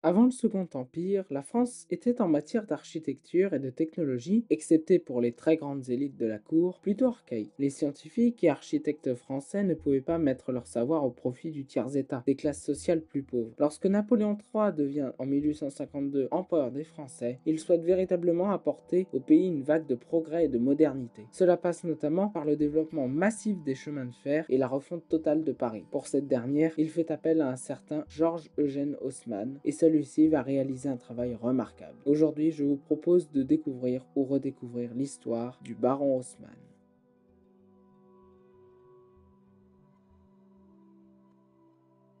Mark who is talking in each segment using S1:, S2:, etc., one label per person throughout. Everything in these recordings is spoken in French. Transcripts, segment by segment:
S1: Avant le Second Empire, la France était en matière d'architecture et de technologie, excepté pour les très grandes élites de la cour, plutôt archaïque. Les scientifiques et architectes français ne pouvaient pas mettre leur savoir au profit du tiers-état, des classes sociales plus pauvres. Lorsque Napoléon III devient en 1852 empereur des Français, il souhaite véritablement apporter au pays une vague de progrès et de modernité. Cela passe notamment par le développement massif des chemins de fer et la refonte totale de Paris. Pour cette dernière, il fait appel à un certain Georges-Eugène Haussmann et celui-ci va réaliser un travail remarquable. Aujourd'hui, je vous propose de découvrir ou redécouvrir l'histoire du baron Haussmann.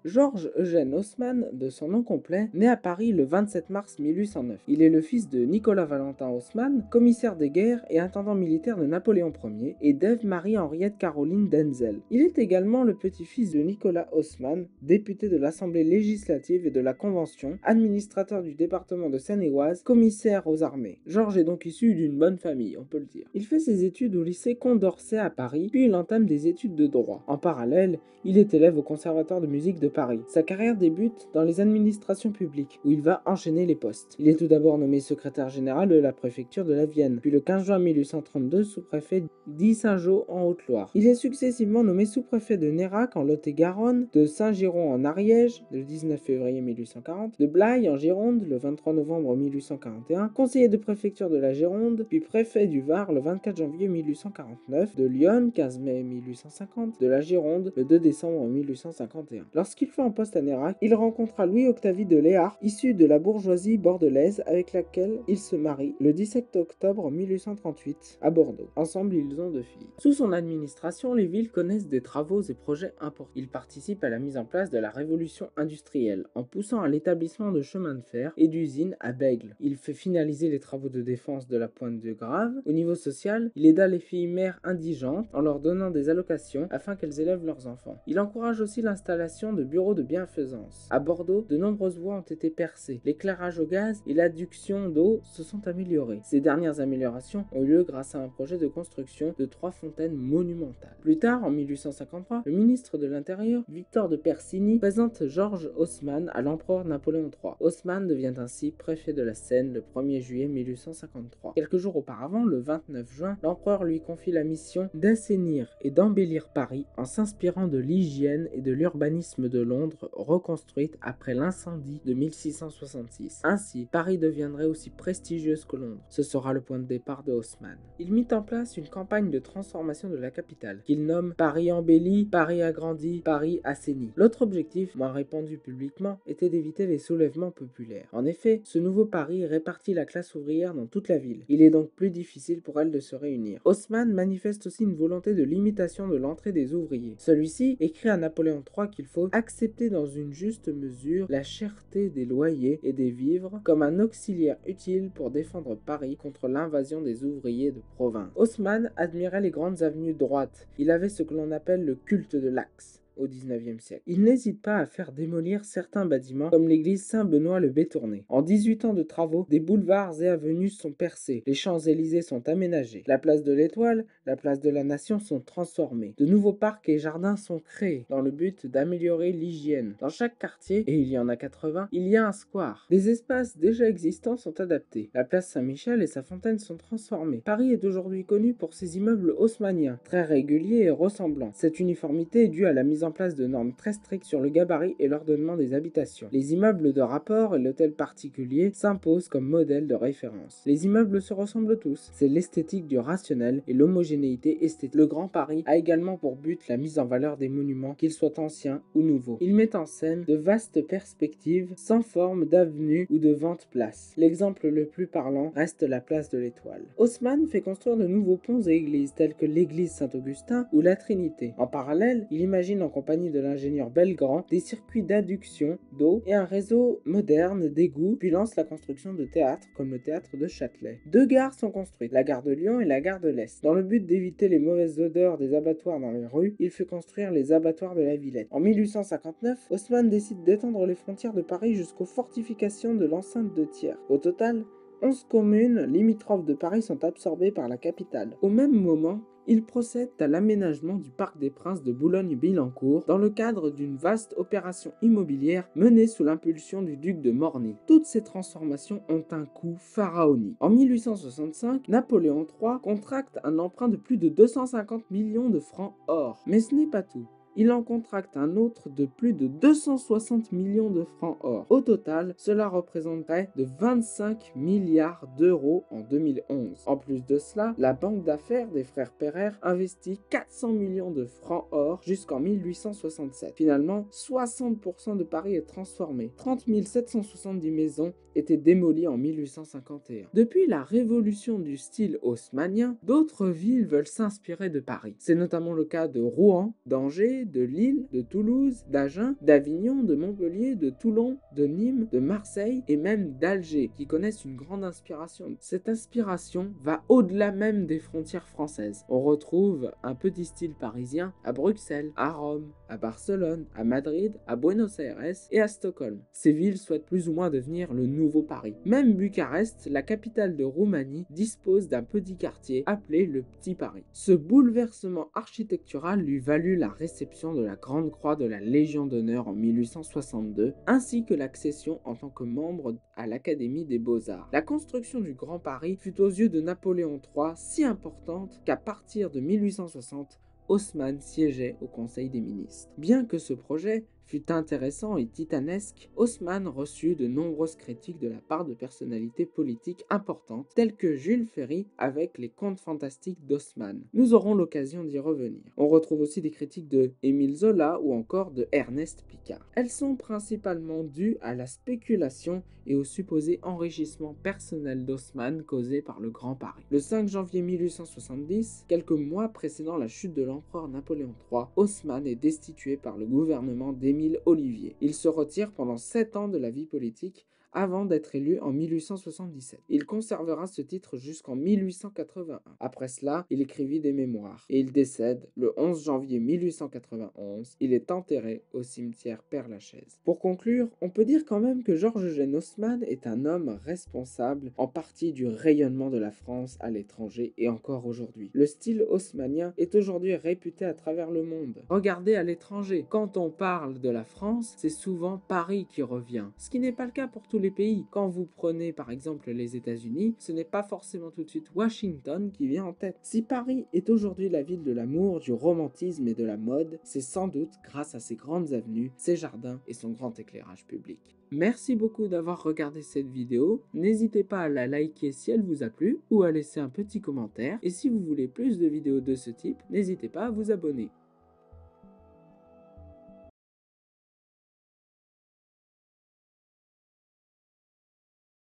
S1: Georges Eugène Haussmann, de son nom complet, naît à Paris le 27 mars 1809. Il est le fils de Nicolas Valentin Haussmann, commissaire des guerres et intendant militaire de Napoléon Ier, et d'Ève-Marie-Henriette Caroline Denzel. Il est également le petit-fils de Nicolas Haussmann, député de l'Assemblée législative et de la Convention, administrateur du département de Seine-et-Oise, commissaire aux armées. Georges est donc issu d'une bonne famille, on peut le dire. Il fait ses études au lycée Condorcet à Paris, puis il entame des études de droit. En parallèle, il est élève au Conservatoire de musique de Paris. Sa carrière débute dans les administrations publiques, où il va enchaîner les postes. Il est tout d'abord nommé secrétaire général de la préfecture de la Vienne, puis le 15 juin 1832 sous-préfet d'Issingeaux en Haute-Loire. Il est successivement nommé sous-préfet de Nérac en Lot-et-Garonne, de Saint-Giron en Ariège le 19 février 1840, de Blaye en Gironde le 23 novembre 1841, conseiller de préfecture de la Gironde, puis préfet du Var le 24 janvier 1849, de Lyon 15 mai 1850, de la Gironde le 2 décembre 1851. Lorsqu'il fut en poste à Nérac, il rencontra Louis-Octavie de Léard, issu de la bourgeoisie bordelaise avec laquelle il se marie le 17 octobre 1838 à Bordeaux. Ensemble, ils ont 2 filles. Sous son administration, les villes connaissent des travaux et projets importants. Il participe à la mise en place de la révolution industrielle en poussant à l'établissement de chemins de fer et d'usines à Bègle. Il fait finaliser les travaux de défense de la Pointe de Grave. Au niveau social, il aida les filles mères indigentes en leur donnant des allocations afin qu'elles élèvent leurs enfants. Il encourage aussi l'installation de bureaux de bienfaisance. À Bordeaux, de nombreuses voies ont été percées. L'éclairage au gaz et l'adduction d'eau se sont améliorés. Ces dernières améliorations ont eu lieu grâce à un projet de construction de 3 fontaines monumentales. Plus tard, en 1853, le ministre de l'Intérieur, Victor de Persigny, présente Georges Haussmann à l'empereur Napoléon III. Haussmann devient ainsi préfet de la Seine le 1er juillet 1853. Quelques jours auparavant, le 29 juin, l'empereur lui confie la mission d'assainir et d'embellir Paris en s'inspirant de l'hygiène et de l'urbanisme de Londres reconstruite après l'incendie de 1666. Ainsi, Paris deviendrait aussi prestigieuse que Londres. Ce sera le point de départ de Haussmann. Il mit en place une campagne de transformation de la capitale, qu'il nomme Paris embelli, Paris agrandi, Paris assaini. L'autre objectif, moins répandu publiquement, était d'éviter les soulèvements populaires. En effet, ce nouveau Paris répartit la classe ouvrière dans toute la ville. Il est donc plus difficile pour elle de se réunir. Haussmann manifeste aussi une volonté de limitation de l'entrée des ouvriers. Celui-ci écrit à Napoléon III qu'il faut accepter dans une juste mesure la cherté des loyers et des vivres comme un auxiliaire utile pour défendre Paris contre l'invasion des ouvriers de province. Haussmann admirait les grandes avenues droites. Il avait ce que l'on appelle le culte de l'axe au XIXe siècle. Il n'hésite pas à faire démolir certains bâtiments comme l'église Saint-Benoît le Bétourné. En 18 ans de travaux, des boulevards et avenues sont percés, les Champs-Élysées sont aménagés, la place de l'Étoile, la place de la Nation sont transformés, de nouveaux parcs et jardins sont créés dans le but d'améliorer l'hygiène. Dans chaque quartier, et il y en a 80, il y a un square. Des espaces déjà existants sont adaptés. La place Saint-Michel et sa fontaine sont transformées. Paris est aujourd'hui connu pour ses immeubles haussmanniens, très réguliers et ressemblants. Cette uniformité est due à la mise en place de normes très strictes sur le gabarit et l'ordonnement des habitations. Les immeubles de rapport et l'hôtel particulier s'imposent comme modèle de référence. Les immeubles se ressemblent tous. C'est l'esthétique du rationnel et l'homogénéité esthétique. Le Grand Paris a également pour but la mise en valeur des monuments, qu'ils soient anciens ou nouveaux. Il met en scène de vastes perspectives sans forme d'avenue ou de vente-place. L'exemple le plus parlant reste la place de l'Étoile. Haussmann fait construire de nouveaux ponts et églises tels que l'église Saint-Augustin ou la Trinité. En parallèle, il imagine en compagnie de l'ingénieur Belgrand des circuits d'adduction d'eau et un réseau moderne d'égouts, puis lance la construction de théâtres comme le théâtre de Châtelet. 2 gares sont construites, la gare de Lyon et la gare de l'Est. Dans le but d'éviter les mauvaises odeurs des abattoirs dans les rues, il fait construire les abattoirs de la Villette. En 1859, Haussmann décide d'étendre les frontières de Paris jusqu'aux fortifications de l'enceinte de Thiers. Au total, 11 communes limitrophes de Paris sont absorbées par la capitale. Au même moment, Il procède à l'aménagement du Parc des Princes de Boulogne-Billancourt dans le cadre d'une vaste opération immobilière menée sous l'impulsion du duc de Morny. Toutes ces transformations ont un coût pharaonique. En 1865, Napoléon III contracte un emprunt de plus de 250 millions de francs or. Mais ce n'est pas tout. Il en contracte un autre de plus de 260 millions de francs or. Au total, cela représenterait de 25 milliards d'euros en 2011. En plus de cela, la banque d'affaires des frères Pereire investit 400 millions de francs or jusqu'en 1867. Finalement, 60% de Paris est transformé. 30 770 maisons étaient démolies en 1851. Depuis la révolution du style haussmannien, d'autres villes veulent s'inspirer de Paris. C'est notamment le cas de Rouen, d'Angers, de Lille, de Toulouse, d'Agen, d'Avignon, de Montpellier, de Toulon, de Nîmes, de Marseille et même d'Alger, qui connaissent une grande inspiration. Cette inspiration va au-delà même des frontières françaises. On retrouve un petit style parisien à Bruxelles, à Rome, à Barcelone, à Madrid, à Buenos Aires et à Stockholm. Ces villes souhaitent plus ou moins devenir le nouveau Paris. Même Bucarest, la capitale de Roumanie, dispose d'un petit quartier appelé le Petit Paris. Ce bouleversement architectural lui valut la réception de la Grande Croix de la Légion d'honneur en 1862, ainsi que l'accession en tant que membre à l'Académie des Beaux-Arts. La construction du Grand Paris fut aux yeux de Napoléon III si importante qu'à partir de 1860, Haussmann siégeait au Conseil des ministres. Bien que ce projet fut intéressant et titanesque, Haussmann reçut de nombreuses critiques de la part de personnalités politiques importantes, telles que Jules Ferry avec les Contes fantastiques d'Haussmann. Nous aurons l'occasion d'y revenir. On retrouve aussi des critiques de Émile Zola ou encore de Ernest Picard. Elles sont principalement dues à la spéculation et au supposé enrichissement personnel d'Haussmann causé par le Grand Paris. Le 5 janvier 1870, quelques mois précédant la chute de l'empereur Napoléon III, Haussmann est destitué par le gouvernement d'Émile Ollivier. Il se retire pendant 7 ans de la vie politique avant d'être élu en 1877. Il conservera ce titre jusqu'en 1881. Après cela, il écrivit des mémoires et il décède le 11 janvier 1891. Il est enterré au cimetière Père-Lachaise. Pour conclure, on peut dire quand même que Georges-Eugène Haussmann est un homme responsable en partie du rayonnement de la France à l'étranger et encore aujourd'hui. Le style haussmannien est aujourd'hui réputé à travers le monde. Regardez à l'étranger, quand on parle de la France, c'est souvent Paris qui revient, ce qui n'est pas le cas pour tous les pays. Quand vous prenez par exemple les États-Unis, ce n'est pas forcément tout de suite Washington qui vient en tête. Si Paris est aujourd'hui la ville de l'amour, du romantisme et de la mode, c'est sans doute grâce à ses grandes avenues, ses jardins et son grand éclairage public. Merci beaucoup d'avoir regardé cette vidéo. N'hésitez pas à la liker si elle vous a plu ou à laisser un petit commentaire. Et si vous voulez plus de vidéos de ce type, n'hésitez pas à vous abonner.